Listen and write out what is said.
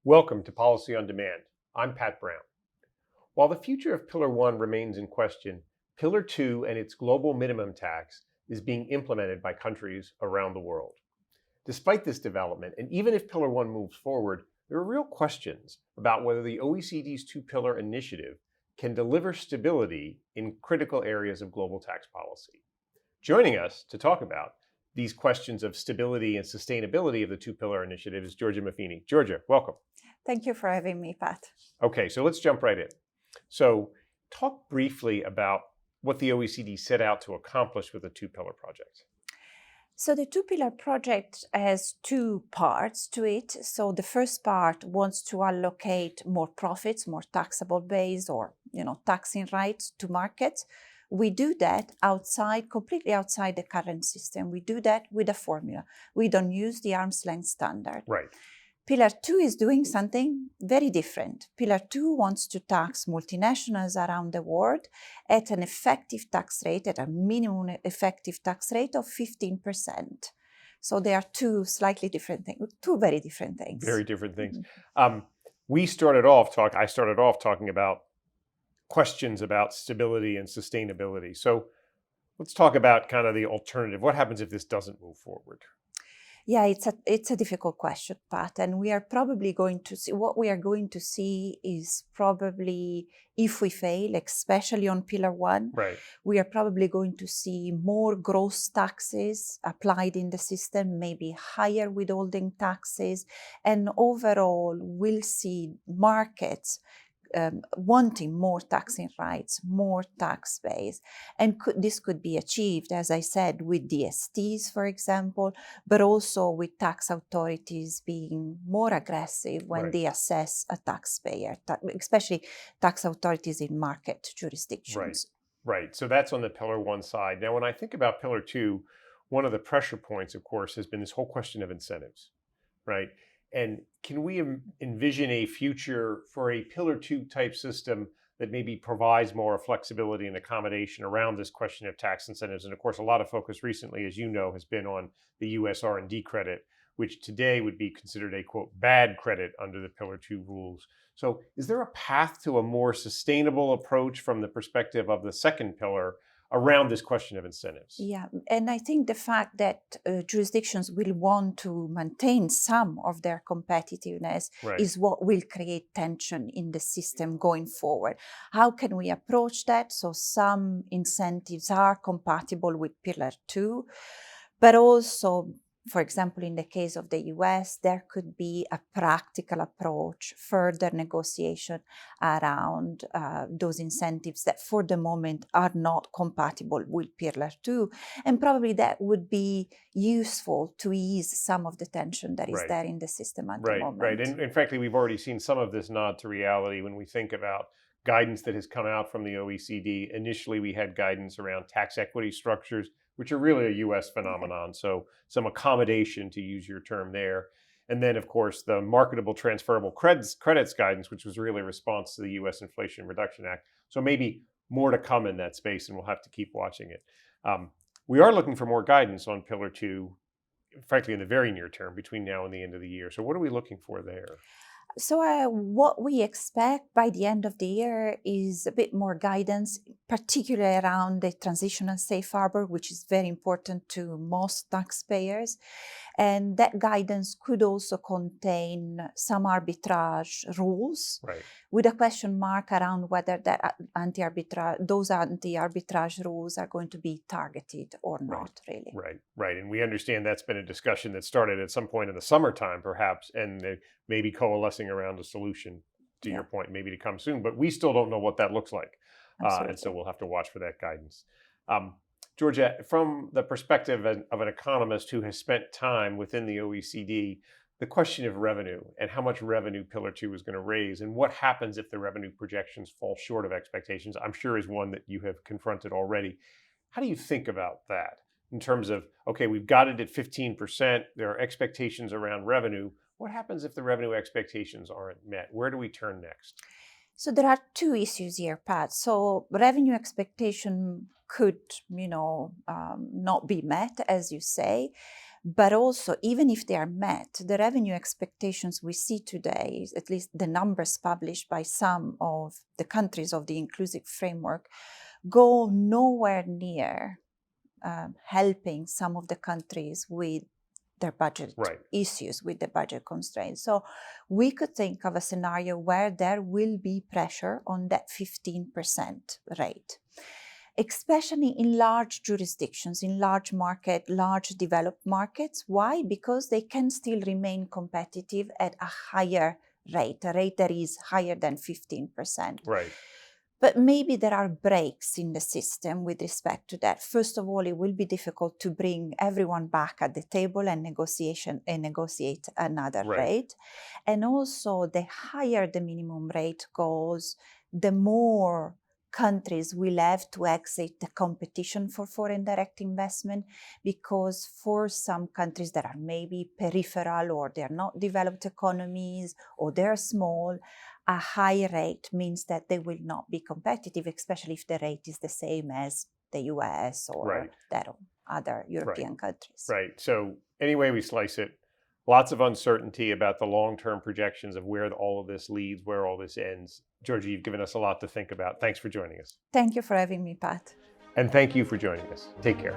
Welcome to Policy on Demand. I'm Pat Brown. While the future of Pillar 1 remains in question, Pillar 2 and its global minimum tax is being implemented by countries around the world. Despite this development, and even if Pillar 1 moves forward, there are real questions about whether the OECD's two-pillar initiative can deliver stability in critical areas of global tax policy. Joining us to talk about these questions of stability and sustainability of the two-pillar initiative is Giorgia Maffini. Giorgia, welcome. Thank you for having me, Pat. Okay, so let's jump right in. So talk briefly about what the OECD set out to accomplish with the two-pillar project. So the two-pillar project has two parts to it. So the first part wants to allocate more profits, more taxable base or, taxing rights to markets. We do that completely outside the current system. We do that with a formula. We don't use the arm's length standard. Right. Pillar 2 is doing something very different. Pillar 2 wants to tax multinationals around the world at an effective tax rate, at a minimum effective tax rate of 15%. So they are two slightly different things, two very different things. Very different things. Mm-hmm. I started off talking about questions about stability and sustainability. So let's talk about kind of the alternative. What happens if this doesn't move forward? Yeah, it's a difficult question, Pat, and we are probably going to see what we are going to see is probably if we fail, especially on Pillar 1, right, we are probably going to see more gross taxes applied in the system, maybe higher withholding taxes, and overall we'll see markets wanting more taxing rights, more tax base. And this could be achieved, as I said, with DSTs, for example, but also with tax authorities being more aggressive when they assess a taxpayer, especially tax authorities in market jurisdictions. Right. So that's on the Pillar 1 side. Now, when I think about Pillar 2, one of the pressure points, of course, has been this whole question of incentives, right? And can we envision a future for a Pillar 2 type system that maybe provides more flexibility and accommodation around this question of tax incentives? And of course, a lot of focus recently, as you know, has been on the US R&D credit, which today would be considered a, quote, bad credit under the Pillar 2 rules. So is there a path to a more sustainable approach from the perspective of the second pillar around this question of incentives? Yeah, and I think the fact that jurisdictions will want to maintain some of their competitiveness is what will create tension in the system going forward. How can we approach that? So some incentives are compatible with Pillar 2, but also, for example, in the case of the US, there could be a practical approach, further negotiation around those incentives that for the moment are not compatible with Pillar 2. And probably that would be useful to ease some of the tension that is there in the system at the moment. Right. And frankly, we've already seen some of this nod to reality when we think about guidance that has come out from the OECD. Initially, we had guidance around tax equity structures, which are really a US phenomenon. So some accommodation, to use your term there. And then, of course, the marketable transferable credits guidance, which was really a response to the US Inflation Reduction Act. So maybe more to come in that space, and we'll have to keep watching it. We are looking for more guidance on Pillar 2, frankly, in the very near term, between now and the end of the year. So what are we looking for there? So what we expect by the end of the year is a bit more guidance, particularly around the transitional safe harbor, which is very important to most taxpayers. And that guidance could also contain some arbitrage rules, with a question mark around whether that those anti-arbitrage rules are going to be targeted or not, really. Right. And we understand that's been a discussion that started at some point in the summertime, perhaps, and maybe coalescing around a solution, to your point, maybe to come soon. But we still don't know what that looks like. And so we'll have to watch for that guidance. Giorgia, from the perspective of an economist who has spent time within the OECD, the question of revenue and how much revenue Pillar 2 is going to raise and what happens if the revenue projections fall short of expectations, I'm sure is one that you have confronted already. How do you think about that in terms of, okay, we've got it at 15%, there are expectations around revenue. What happens if the revenue expectations aren't met? Where do we turn next? So there are two issues here, Pat. So revenue expectation could, not be met, as you say. But also, even if they are met, the revenue expectations we see today, at least the numbers published by some of the countries of the inclusive framework, go nowhere near helping some of the countries with their budget issues, with the budget constraints. So we could think of a scenario where there will be pressure on that 15% rate, especially in large jurisdictions, in large developed markets. Why? Because they can still remain competitive at a higher rate, a rate that is higher than 15%. Right. But maybe there are breaks in the system with respect to that. First of all, it will be difficult to bring everyone back at the table and negotiate another rate. And also, the higher the minimum rate goes, the more countries will have to exit the competition for foreign direct investment, because for some countries that are maybe peripheral, or they're not developed economies, or they're small, a high rate means that they will not be competitive, especially if the rate is the same as the US or that of other European countries. Right. So any way we slice it, lots of uncertainty about the long-term projections of where all of this leads, where all this ends. Giorgia, you've given us a lot to think about. Thanks for joining us. Thank you for having me, Pat. And thank you for joining us. Take care.